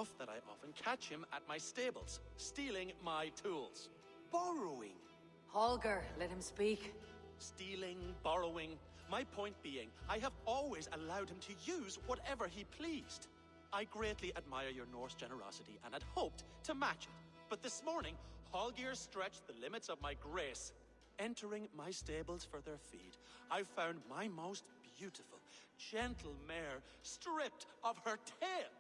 enough that I often catch him at my stables, stealing my tools. Borrowing. Holger, let him speak. Stealing, borrowing. My point being, I have always allowed him to use whatever he pleased. I greatly admire your Norse generosity and had hoped to match it. But this morning, Holger stretched the limits of my grace. Entering my stables for their feed, I found my most beautiful, gentle mare stripped of her tail.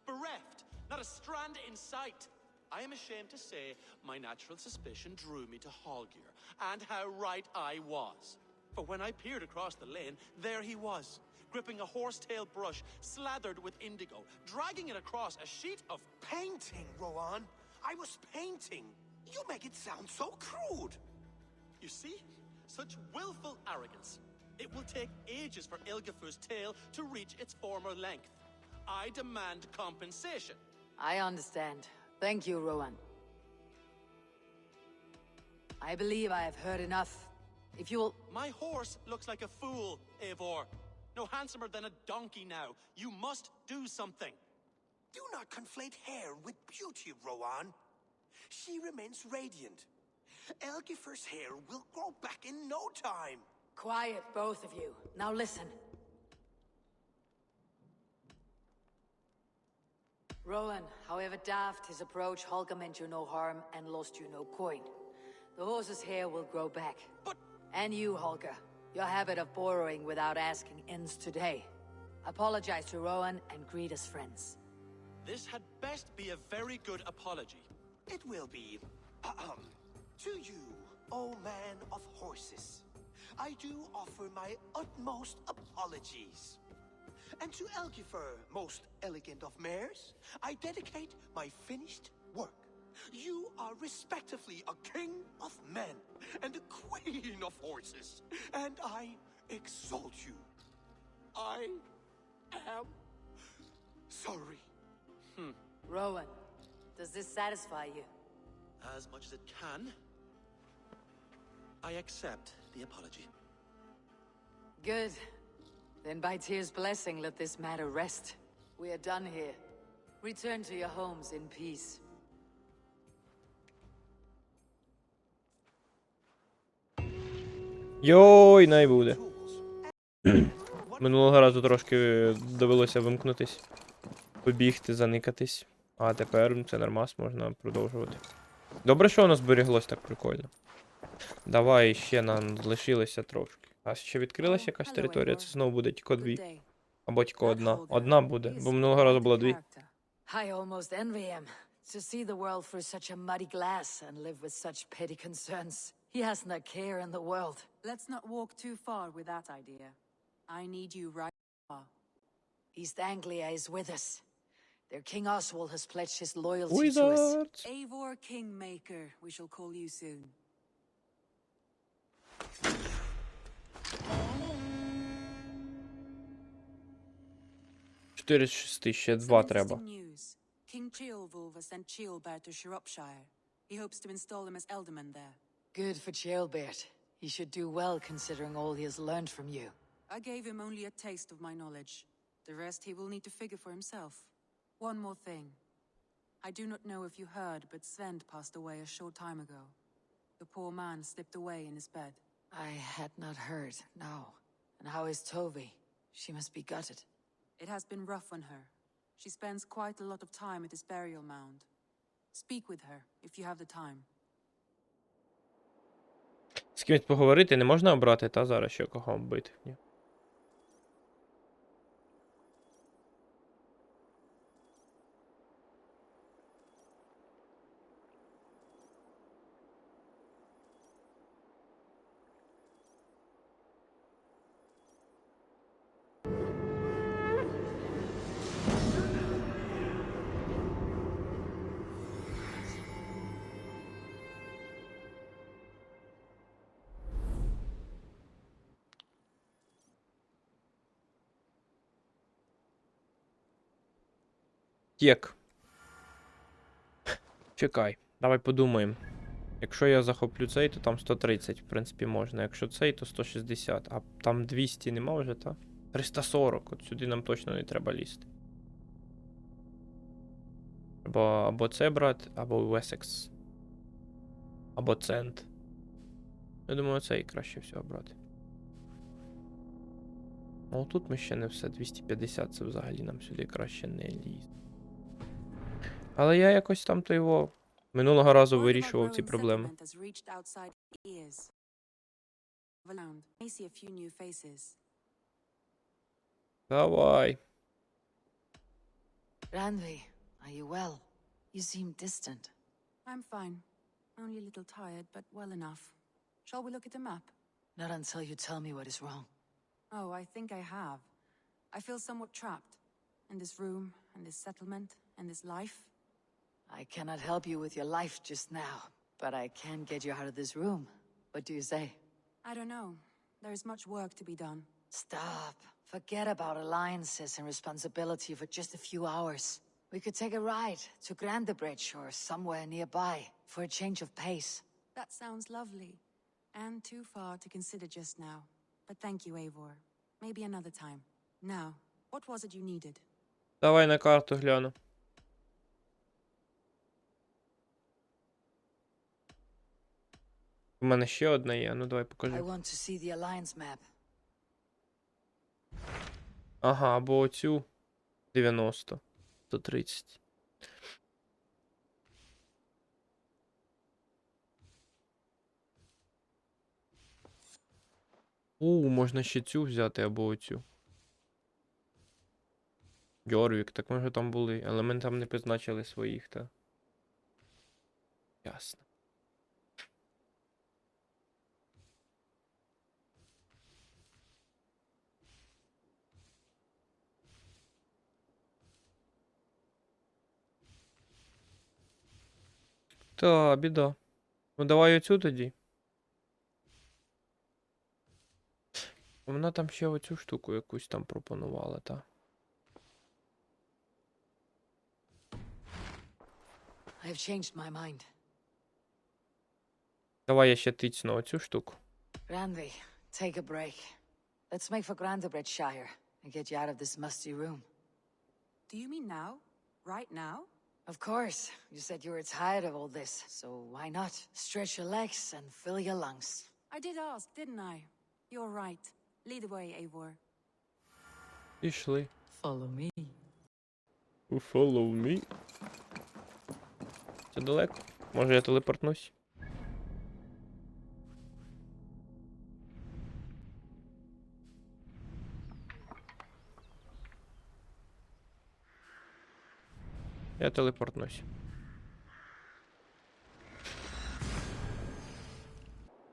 Bereft, not a strand in sight. I am ashamed to say my natural suspicion drew me to Holger, and how right I was. For when I peered across the lane, there he was, gripping a horsetail brush slathered with indigo, dragging it across a sheet of Painting, Rowan. I was painting. You make it sound so crude. You see? Such willful arrogance. It will take ages for Ilgafur's tail to reach its former length. I demand compensation. I understand. Thank you, Rowan. I believe I have heard enough. If you will... My horse looks like a fool, Eivor. No handsomer than a donkey now. You must do something. Do not conflate hair with beauty, Rowan. She remains radiant. Elgifer's hair will grow back in no time. Quiet, both of you. Now listen. Rowan, however daft his approach, Holger meant you no harm and lost you no coin. The horse's hair will grow back. But... And you, Holger. Your habit of borrowing without asking ends today. Apologize to Rowan and greet as friends. This had best be a very good apology. It will be. To you, O man of horses, I do offer my utmost apologies. And to Elgifer, most elegant of mares, I dedicate my finished work. You are respectively a king of men and a queen of horses, and I exalt you. I am sorry. Rowan, does this satisfy you? As much as it can. I accept the apology. Good. Then by Tyr's blessing, let this matter rest. We are done here. Return to your homes in peace. Йой, най буде. Минулого разу трошки довелося вимкнутись, побігти, заникатись. А тепер це нормас, можна продовжувати. Добре, що воно зберіглось так прикольно. Давай, ще нам залишилося трошки. А ще відкрилася якась територія, це знову буде тільки дві. Або тільки одна. Одна буде, бо минулого разу було дві. I almost envy him. To see the world through such a muddy glass and live with such petty concerns. He hasn't a care in the world. Let's not walk too far with that idea. I need you right now. East Anglia is with us. Their King Oswald has pledged his loyalty to us. Eivor Kingmaker, we shall call you soon. Чотири з шести, ще два треба. News. King Ceolwulf has sent Ceolbert to Shropshire. He hopes to install him as Ealdorman there. Good for Ceolbert. He should do well considering all he has learned from you. I gave him only a taste of my knowledge. The rest he will need to figure for himself. One more thing. I do not know if you heard, but Svend passed away a short time ago. The poor man slipped away in his bed. I had not heard, no. And how is Toby? She must be gutted. It has been rough on her. She spends quite a lot of time at his burial mound. Speak with her, if you have the time. З кимось поговорити не можна обрати, та зараз ще кого вбити. Ні. Тік. Чекай, давай подумаємо. Якщо я захоплю цей, то там 130, в принципі, можна. Якщо цей, то 160. А там 200 нема вже, та? 340. От сюди нам точно не треба лізти. Або це брати, або Весекс. Або Цент. Я думаю, цей краще всього брати. Ну, тут ми ще не все. 250 це взагалі нам сюди краще не лізь. Але я якось там то його минулого разу вирішував ці проблеми. Давай. Randvi, are you well? You seem distant. I'm fine. Only a little tired, but well enough. Shall we look at the map? Not until you tell me what is wrong. Oh, I think I have. I feel somewhat trapped. In this room, in this settlement, in this life. I cannot help you with your life just now, but I can get you out of this room. What do you say? I don't know. There is much work to be done. Stop. Forget about alliances and responsibility for just a few hours. We could take a ride to Grandebridge or somewhere nearby for a change of pace. That sounds lovely. And too far to consider just now. But thank you, Eivor. Maybe another time. Now, what was it you needed? Давай на карту гляну. У мене ще одна є, ну давай I покажи. want to see the alliance map. Ага, або оцю 90. 130. Можна ще цю взяти або оцю. Йорвік, так ми вже там були, але ми там не позначили своїх, та. Ясно. Та, біда. Ну давай оцю тоді. Вона там ще оцю штуку якусь там пропонувала, та. I've changed my mind. Давай я ще тицну оцю штуку. Randvi, take a break. Let's make for Grandebridgeshire and get you out of this musty room. Do you mean now? Right now? Of course. You said you were tired of all this, so why not? Stretch your legs and fill your lungs. I did ask, didn't I? You're right. Lead the way, Eivor. Пішли. Follow me. Follow me. Це далеко? Може я телепортнусь? Я телепортнусь.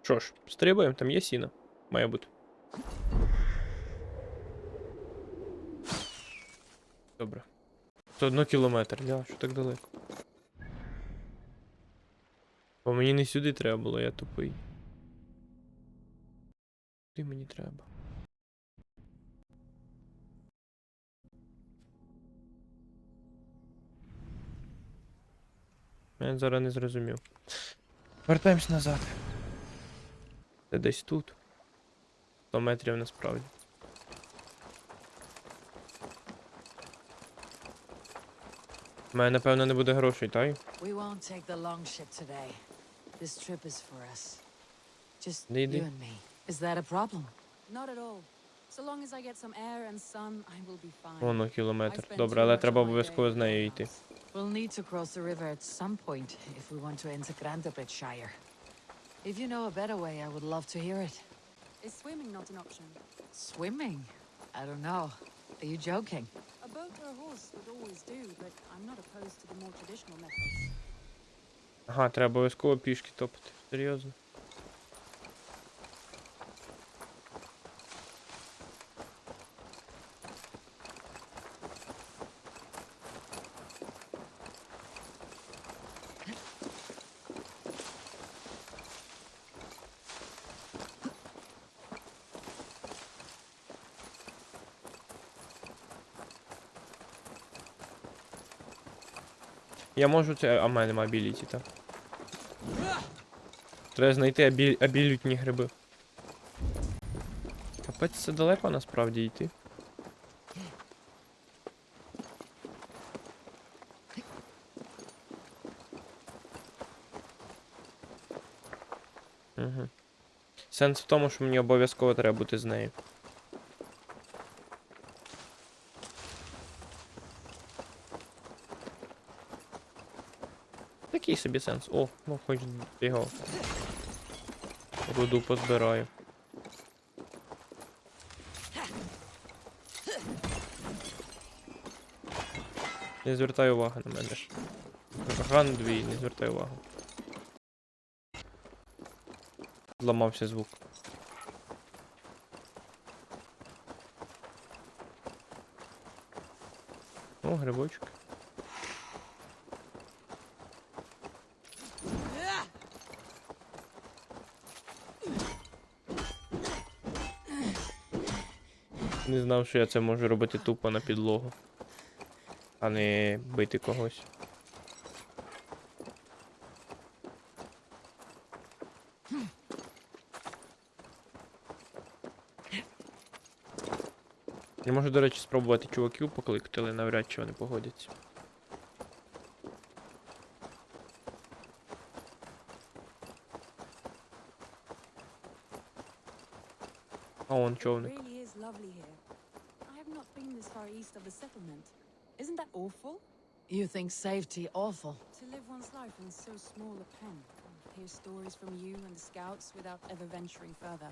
Що ж, стрибаємо, там є сіно. Має бути. Добре. 101 кілометр, ля, що так далеко. Бо мені не сюди треба було, я тупий. Куди мені треба? Я зараз не зрозумів. Вертаємось назад. Це десь тут. 100 метрів насправді. У мене, напевно, не буде грошей, так? We won't take the long ship today. This trip is for us. Just Lady? you and me. Is that a problem? Not at all. So long as I get some air and sun, I will be fine. Воно кілометр. I spend Добре, too але much треба of my day обов'язково з нею in йти. house. We'll need to cross the river at some point if we want to enter Grandebridgeshire. If you know a better way, I would love to hear it. Is swimming not an option? Swimming? I don't know. Are you joking? A boat or a horse would always do, but I'm not opposed to the more traditional methods. Ага, треба обов'язково пішки топати. Серйозно. Я можу це. А в мене нема абіліті, так. Треба знайти абілютні гриби. Капець, це далеко насправді йти. Угу. Сенс в тому, що мені обов'язково треба бути з нею. Такий собі сенс. О, ну хоч його руду позбираю. Не звертай уваги на мене. РАНДВІ, не звертай уваги. Зламався звук. О, грибочок. Не знав, що я це можу робити тупо на підлогу, а не бити когось. Я можу, до речі, спробувати чуваків покликати, але навряд чи вони погодяться. А вон човник. It really is lovely here. I have not been this far east of the settlement. Isn't that awful? You think safety awful? To live one's life in so small a pen. Hear stories from you and the scouts without ever venturing further.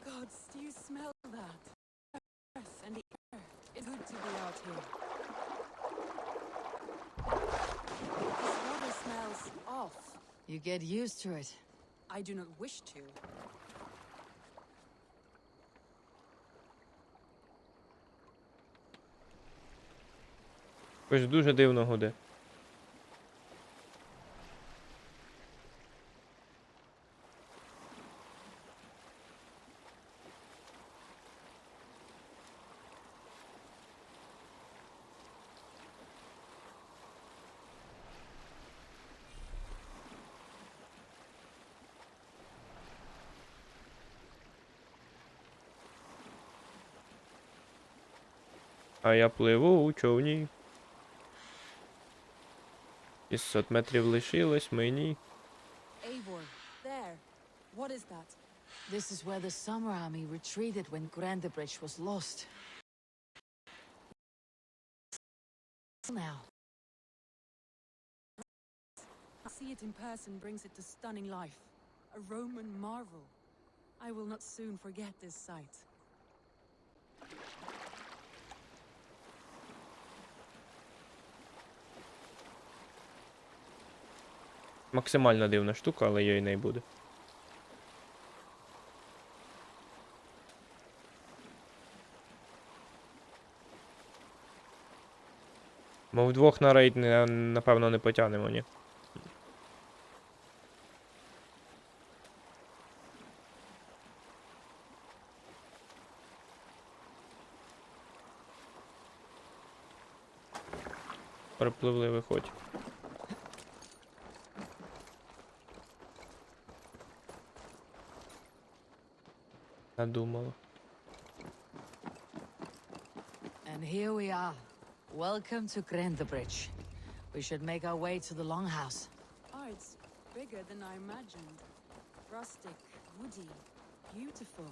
Gods, do you smell that? Earth and the air. It's good to be out here. This water smells off. You get used to it. I do not wish to. Ось дуже дивно гуде. А я пливу у човні. 600 метрів лишилось мені. Eivor, there. What is that? This is where the Summer Army retreated when Grandebridge was lost. Now. See it in person brings it to stunning life. A Roman marvel. I will not soon forget this sight. Максимально дивна штука, але її не буде. Ми вдвох на рейд, напевно, не потягнемо, ні. Перепливли, виходь. Надумала. And here we are. Welcome to Grandebridge. We should make our way to the Longhouse. Oh, it's bigger than I imagined. Rustic, woody, beautiful.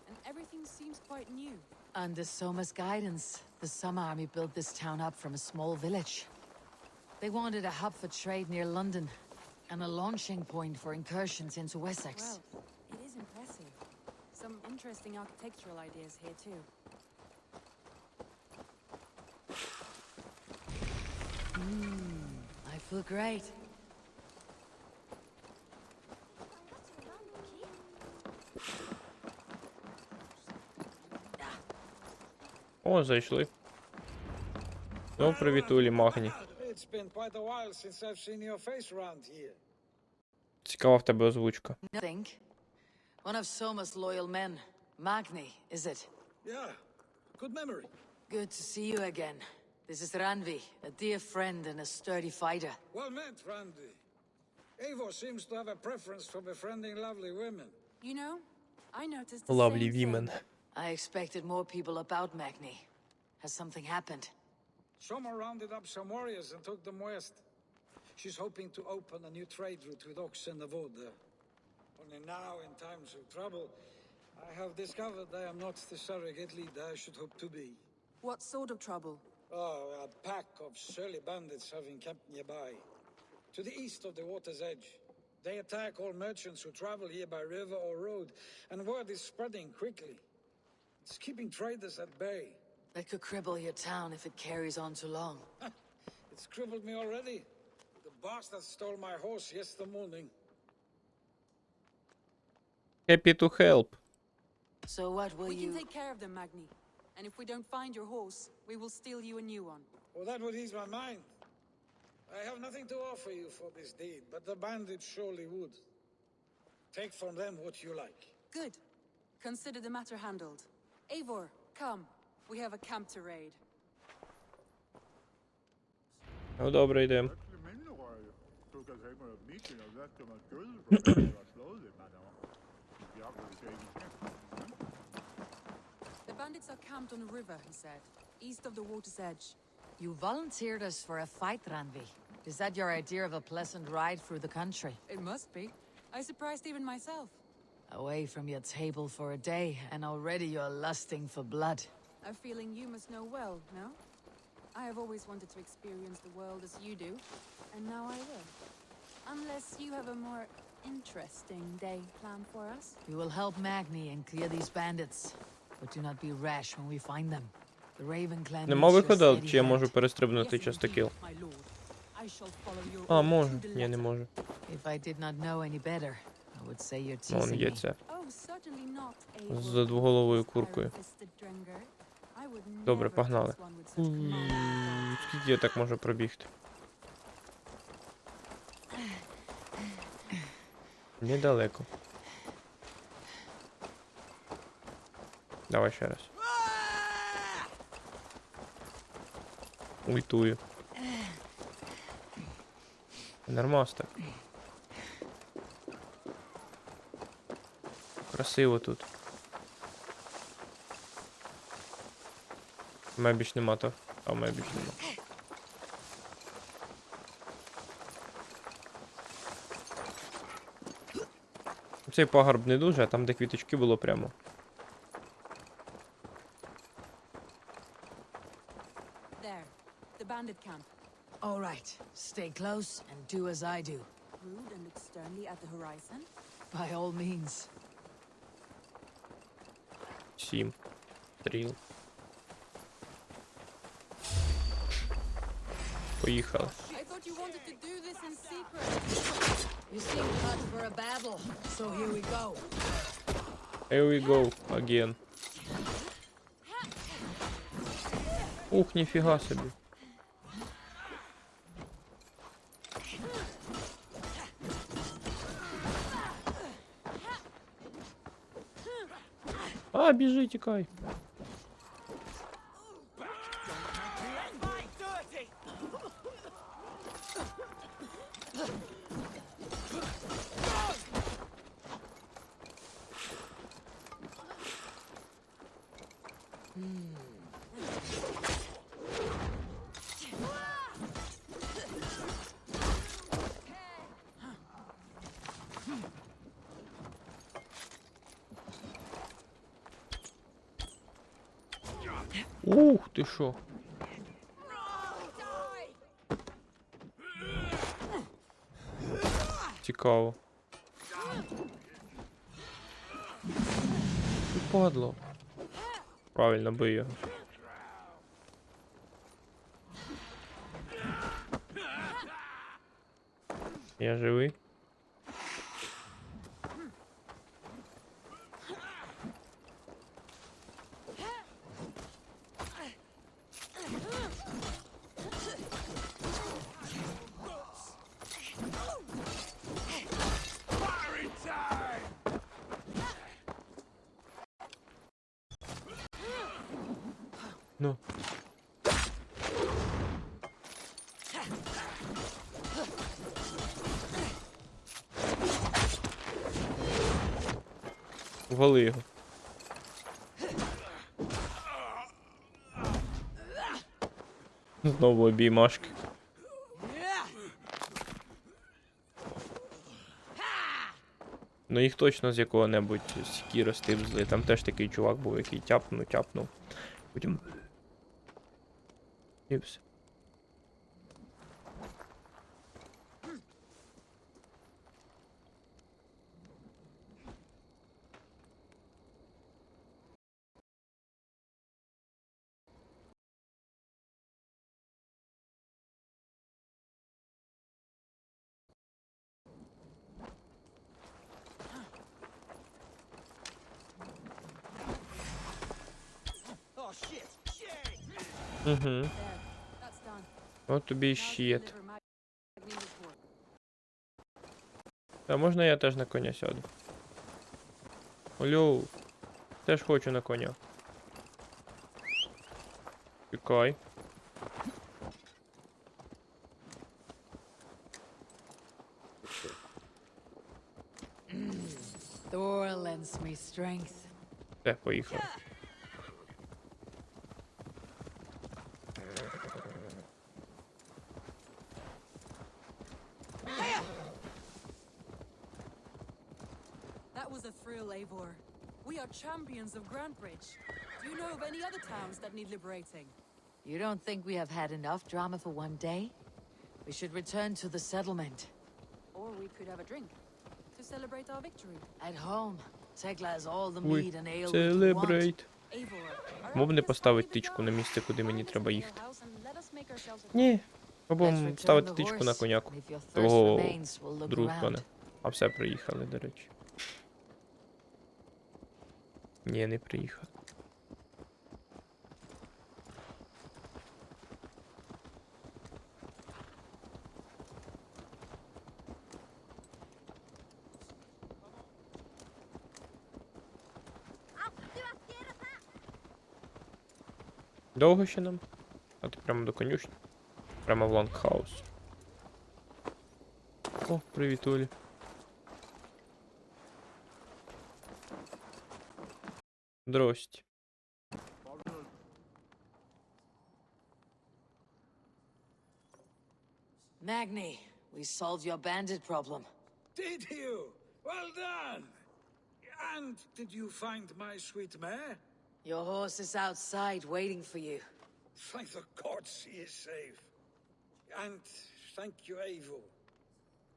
And everything seems quite new. Under Soma's guidance, the Summer Army built this town up from a small village. They wanted a hub for trade near London, and a launching point for incursions into Wessex. Well, it is impressive. Some interesting architectural ideas here too. I feel great. О, зайшли. Ну, привітулі, Магні. It's been quite a while since I've seen your face around here. Цікава в тебе озвучка. Think. One of Soma's loyal men. Magni, is it? Yeah, good memory. Good to see you again. This is Randvi, a dear friend and a sturdy fighter. Well met, Randy. Eivor seems to have a preference for befriending lovely women. You know, I noticed the Lovely same women. thing. I expected more people about Magni. Has something happened? Someone rounded up some warriors and took them west. She's hoping to open a new trade route with Ox and the Voda. Only now, in times of trouble, I have discovered I am not the surrogate leader I should hope to be. What sort of trouble? Oh, a pack of surly bandits have encamped nearby, to the east of the water's edge. They attack all merchants who travel here by river or road, and word is spreading quickly. It's keeping traders at bay. They could cripple your town if it carries on too long. It's crippled me already. The bastard stole my horse yesterday morning. Happy to help. So what will We you... can take care of them, Magni. And if we don't find your horse, we will steal you a new one. Well, that would ease my mind. I have nothing to offer you for this deed, but the bandits surely would. Take from them what you like. Good. Consider the matter handled. Eivor, come. We have a camp to raid. Ну добре, йдемо. The bandits are camped on a river, he said, east of the water's edge. You volunteered us for a fight, Randvi. Is that your idea of a pleasant ride through the country? It must be. I surprised even myself. Away from your table for a day, and already you're lusting for blood. A feeling you must know well, no? I have always wanted to experience the world as you do, and now I will. Unless you have a more interesting day planned for us. We will help Magni and clear these bandits. But do not be rash when we find them. The Raven clan Нема needs your виходу, steady чи я можу hand. перестрибнути Yes, частокіл? indeed, my lord. I shall follow your А, order можу. to the Ні, не letter. можу. If I did not know any better, I would say you're Вон teasing є me. це. Oh, certainly not, Eivor. З двоголовою куркою. Iron-fisted Drenger. I would Добре, never погнали. trust one with such command. Скільки я так можу пробігти? Недалеко. Давай ще раз. Ультую. Нормас так. Красиво тут. У мене більш нема то. А у мене більш нема. Цей пагорб не дуже, а там, де квіточки, було прямо. There, the bandit camp. All right, stay close and do as I do. Rude and look sternly at the horizon. By all means. 7 стріл. Поїхали. I thought you wanted to do this in secret. You seem cut for a battle, so here we go. Here we go again. Ух, ніфіга собі. А, біжи, тікай. Ух, ти що? Цікаво. Ти падло. Правильно, бий його. Я живий? Ну. Вали його. Знову обіймашки. Ну їх точно з якого-небудь сікі розтипзли. Там теж такий чувак був, який тяпнув. Потім... І все. Oh shit! Shit! Угу. There, that's done. От тобі і Now to щит. deliver my report. А можна я теж на коня сяду? Алло. Теж хочу на коня. Чекай. Thor lends me strength. Все, поїхали. That was a thrill, Eivor. We are champions of Grantbridge. Do you know of any other towns that need liberating? You don't think we have had enough drama for one day? We should return to the settlement. Or we could have a drink to celebrate our victory. At home, Tekla has all the Ой, mead and ale we can want. Celebrate. Eivor, Мов не поставить тичку на місце, куди мені треба їхати. Ні. Ні. Let's Пробуємо return ставити the тичку на horse, коняку. and if your thirst Того remains, we'll look дружбана. around. А все, приїхали, до речі. Ні, не приїхали. Довго ще нам? А ти прямо до конюшні? Прямо в лонгхаус. О, привіт, Олі. Здрасте. Magni, we solved your bandit problem. Did you? Well done! And did you find my sweet mare? Your horse is outside waiting for you. Thank the gods he is safe. And thank you, Eivor.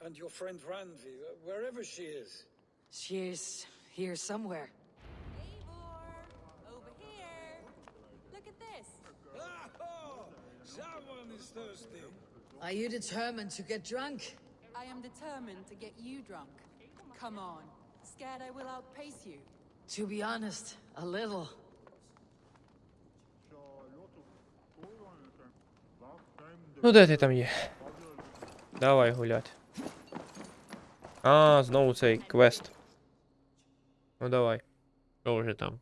And your friend Randvi, wherever she is. She's here somewhere. Eivor, over here. Look at this. Oh, someone is thirsty. Are you determined to get drunk? I am determined to get you drunk. Come on. Scared I will outpace you? To be honest, a little. Ну де ти там є? Давай гуляти. А, знову цей квест. Ну давай. Що вже там?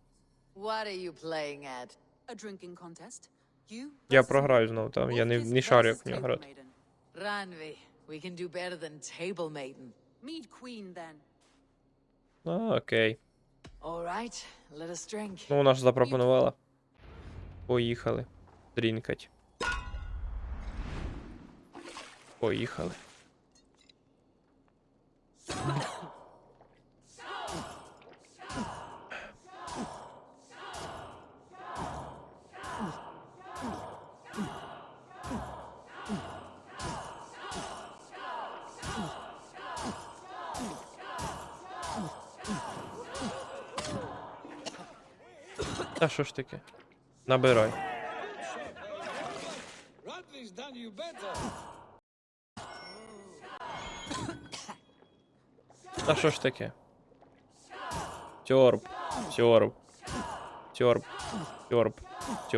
What are you playing at? A drinking contest? You? Я versus програю me. знову там, я Wolfkiss не шарю, versus як в нього Table грати. Maiden. Ranvi, we can do better than Table Maiden. Mead Queen, then. А, окей. All right, let us drink. Ну, вона ж запропонувала. Поїхали. Дрінкать. Поїхали. Та що ж таке? Набирай. Randvi's done you better. Та що ж таке? Сьорб, сьорб, сьорб, сьорб,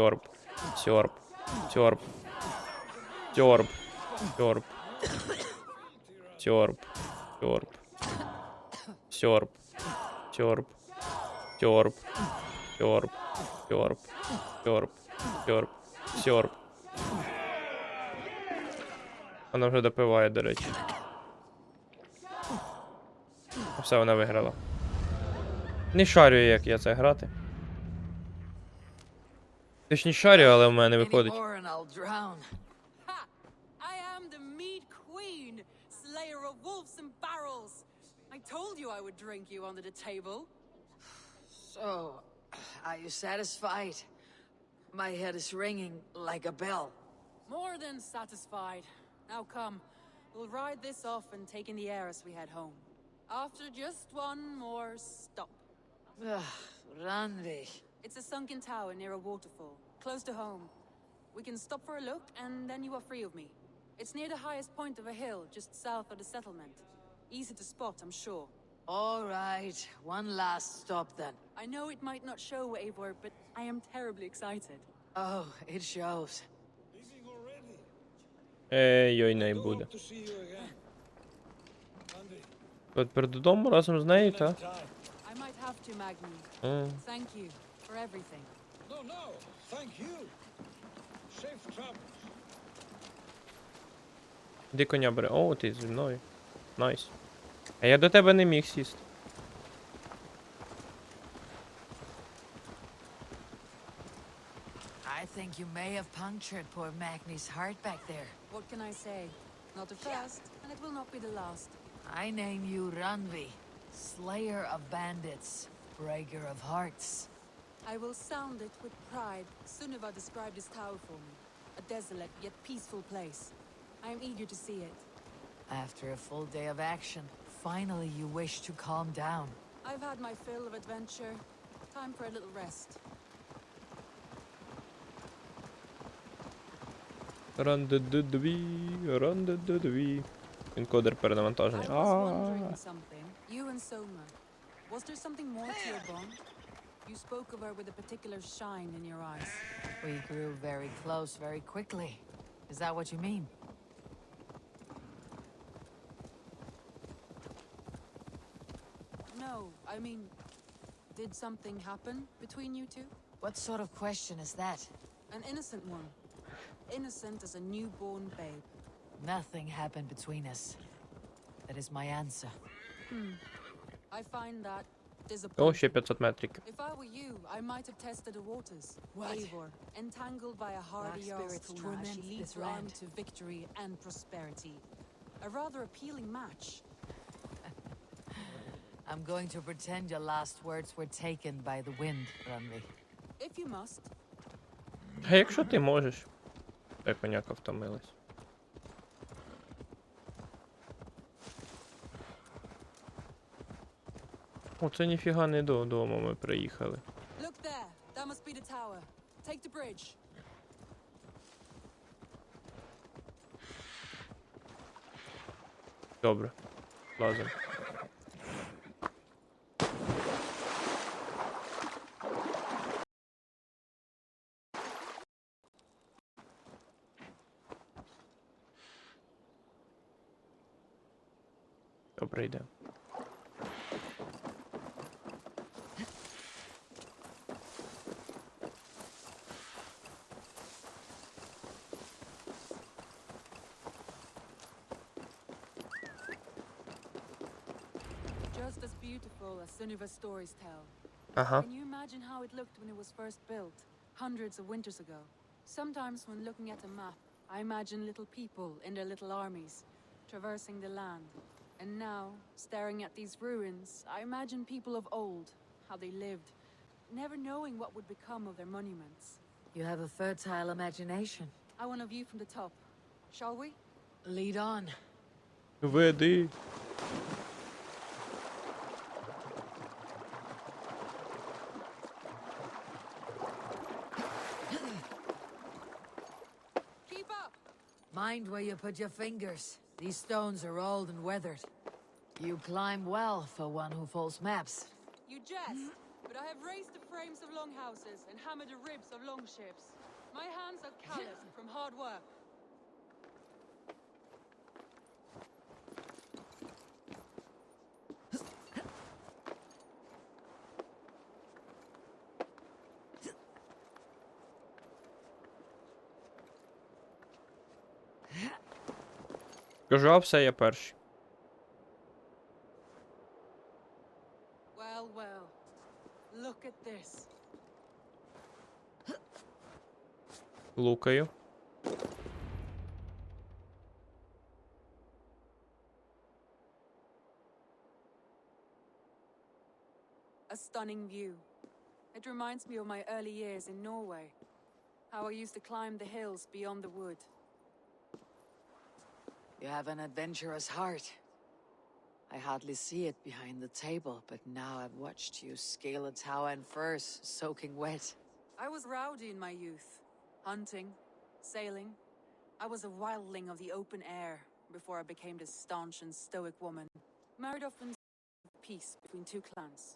сьорб, сьорб, сьорб, сьорб, сьорб, сьорб, сьорб, сьорб, сьорб, сьорб, сьорб, сьорб, сьорб, сьорб, сьорб. Вона вже допиває, до речі. Все, вона виграла. Не шарю, як я це грати. Точніше шарю, але в мене Any виходить. more and I'll drown. Ha! I am the Mead Queen, slayer of wolves and barrels. I told you I would drink you under the table. So, are you satisfied? My head is ringing like a bell. More than satisfied. Now come, we'll ride this off and take in the air as we head home. After just one more stop. Randvi. It's a sunken tower near a waterfall, close to home. We can stop for a look, and then you are free of me. It's near the highest point of a hill, just south of the settlement. Easy to spot, I'm sure. All right, one last stop then. I know it might not show, Eivor, but I am terribly excited. Oh, it shows. Leaving already. Йой, не Do буде. hope to see you again. Randvi, Тепер додому разом з нею, та? time. I might have to, Magni. Thank you for everything. No, thank you. Safe travels. Де коня бере? О, ти зі мною. Найс. А я до тебе не міг сісти. I think you may have punctured poor Magni's heart back there. What can I say? Not the first, and it will not be the last. I name you Randvi, slayer of bandits, breaker of hearts. I will sound it with pride. Sunniva described this tower for me. A desolate yet peaceful place. I am eager to see it. After a full day of action, finally you wish to calm down. I've had my fill of adventure. Time for a little rest. Рандедедві. Енкодер перенавантажений. I was wondering something. You and Soma. Was there something more to your bond? You spoke of her with a particular shine in your eyes. We grew very close very quickly. Is that what you mean? No, I mean, did something happen between you two? What sort of question is that? An innocent one. Innocent as a newborn babe. Nothing happened between us. That is my answer. I find that О, ще disappointing. 500 метриків. If I were you, I might have tested the waters. What? Eivor, entangled by a hardy Dark spirits Jarl's torment she leads this her on land. to victory and prosperity. A rather appealing match. I'm going to pretend your last words were taken by the wind, Randvi. If you must. А якщо ти можеш? Та коняка втомилась. О, це ніфіга не додому ми приїхали. Look there. That must be the tower. Take the bridge. Добре. Лазимо. Добре, йдемо. Just as beautiful as Sunniva's stories tell. Ага. Can you imagine how it looked when it was first built, hundreds of winters ago? Sometimes when looking at a map, I imagine little people in their little armies, traversing the land. And now, staring at these ruins, I imagine people of old, how they lived, never knowing what would become of their monuments. You have a fertile imagination. I want a view from the top. Shall we? Lead on. Веди. Keep up! Mind where you put your fingers. These stones are old and weathered. You climb well for one who folds maps. You jest, but I have raised the frames of longhouses and hammered the ribs of longships. My hands are calloused from hard work. Кажу, а все, я перший. Well, well. Look at this. Лукаю. stunning view. It reminds me of my early years in Norway. How I used to climb the hills beyond the wood. You have an adventurous heart. I hardly see it behind the table, but now I've watched you scale a tower in furs, soaking wet. I was rowdy in my youth. Hunting, sailing. I was a wildling of the open air before I became this staunch and stoic woman. Married off in peace between two clans.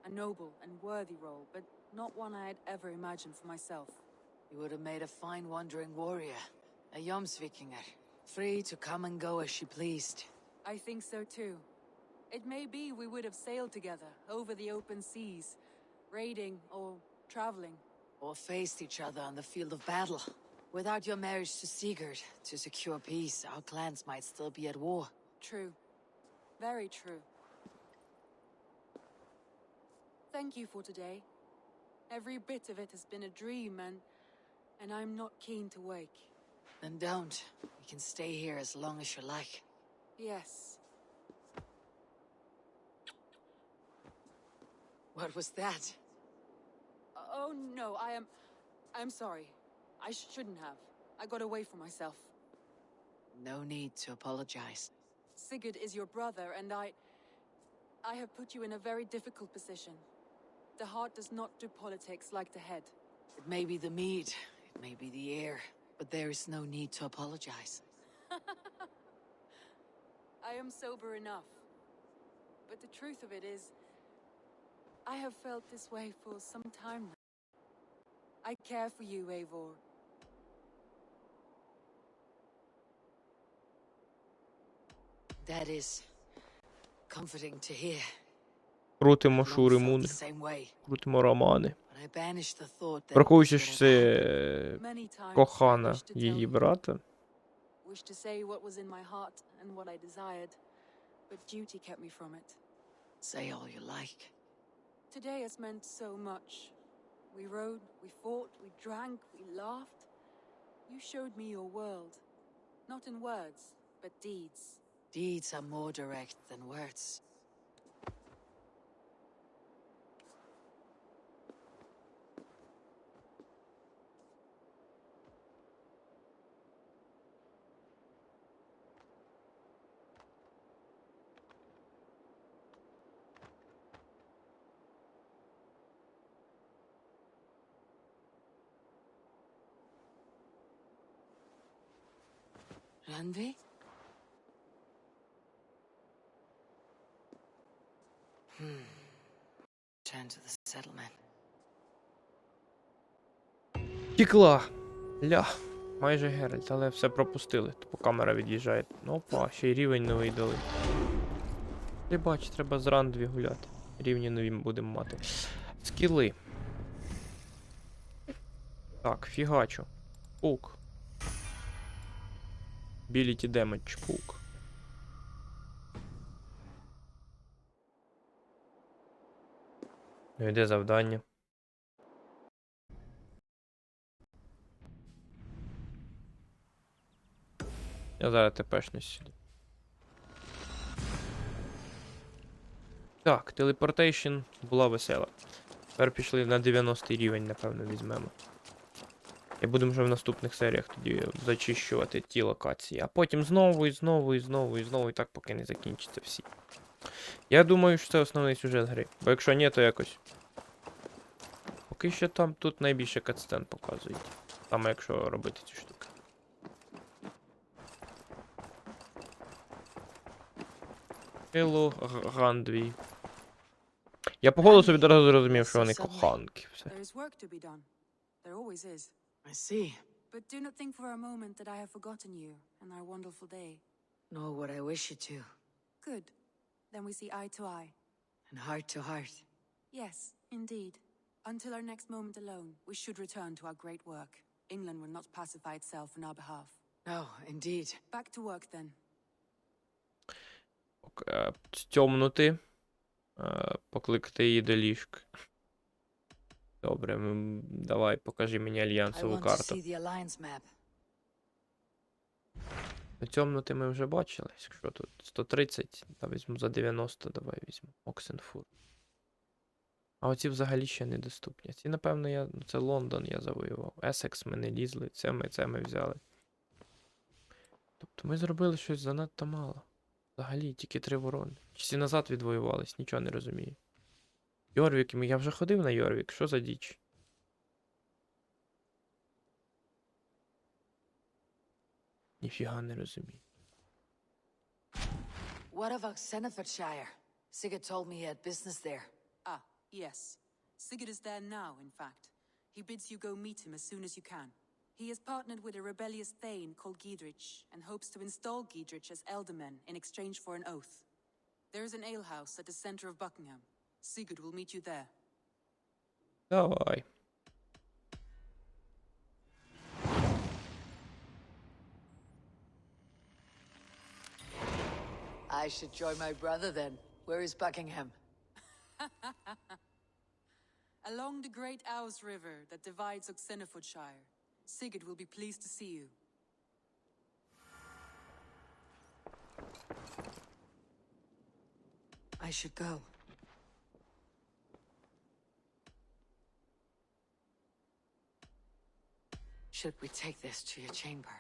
A noble and worthy role, but not one I had ever imagined for myself. You would have made a fine wandering warrior, a Jomsvikinger, free to come and go as she pleased. I think so too. It may be we would have sailed together over the open seas, raiding or traveling. Or faced each other on the field of battle. Without your marriage to Sigurd, to secure peace, our clans might still be at war. True. Very true. Thank you for today. Every bit of it has been a dream, and I'm not keen to wake. Then don't. You can stay here as long as you like. Yes. What was that? Oh no, I'm sorry. I shouldn't have. I got away from myself. No need to apologize. Sigurd is your brother, and I have put you in a very difficult position. The heart does not do politics like the head. It may be the mead, it may be the air, but there is no need to apologize. I am sober enough. But the truth of it is, I have felt this way for some time now. I care for you, Eivor. That is comforting to hear. Крутимо Long шури felt the мудрі. same way, Крутимо романи. but I banished the thought that Враховуючи, it що was це Many times I кохана wished to tell її you, брата. wished to say what was in my heart and what I desired, but duty kept me from it. say all you like. Today has meant so much. We rode, we fought, we drank, we laughed. You showed me your world. Not in words, but deeds. Deeds are more direct than words. Randvi? Turn to the settlement. Тікла! Ля. Майже Геральт, але все пропустили. Тупо камера від'їжджає. Ну опа, ще й рівень новий дали. Ти бач, треба з рандві гуляти. Рівні нові будемо мати. Скіли. Так, фігачу. Пук. Біліті демедж, пук. Ну йде завдання. Я зараз тепешнусь сюди. Так, телепортейшн була весела. Тепер пішли на 90-й рівень, напевно, візьмемо. І будемо вже в наступних серіях тоді зачищувати ті локації. А потім знову, і знову, і знову, і знову, і так поки не закінчаться всі. Я думаю, що це основний сюжет гри. Бо якщо ні, то якось. Поки що там тут найбільше катсцен показують. Саме якщо робити ці штуки. РАНДВІ. Я по голосу відразу зрозумів, що вони коханки. Все. There is work to be done. There always is. I see. But do not think for a moment that I have forgotten you and our wonderful day. Nor would I wish you to. Good. Then we see eye to eye. And heart to heart. Yes, indeed. Until our next moment alone, we should return to our great work. England will not pacify itself on our behalf. No, indeed. Back to work then. Стьомнути. Покликати її до ліжка. Добре, давай, покажи мені I альянсову want to карту. see the alliance map. Стьомнути ми вже бачили. Що тут? 130. Та візьму за 90, давай візьму. Оксенфур. А оці взагалі ще недоступні. Ці, напевно, це Лондон я завоював. Есекс ми не лізли, це ми взяли. Тобто ми зробили щось занадто мало. Взагалі, тільки 3 ворони. Чи назад відвоювались, нічого не розумію. Йорвік, я вже ходив на Йорвік, що за діч? Ніфіга не розумію. What about Senefordshire? Sigurd told me he had business there. Ah, yes. Sigurd is there now, in fact. He bids you go meet him as soon as you can. He has partnered with a rebellious thane called Giedrich and hopes to install Giedrich as elderman in exchange for an oath. There is an alehouse at the center of Buckingham. Sigurd will meet you there. Давай. I should join my brother then. Where is Buckingham? Along the great Ouse River that divides Oxenfordshire, Sigurd will be pleased to see you. I should go. Should we take this to your chamber?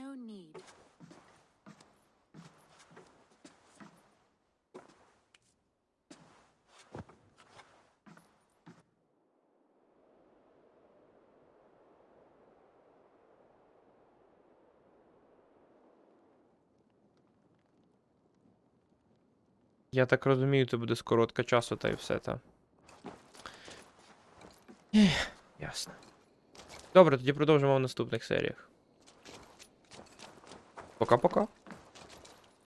No need. Я так розумію, це буде скоротка часу та й все, та. Ясно. Добре, тоді продовжимо в наступних серіях. Пока-пока.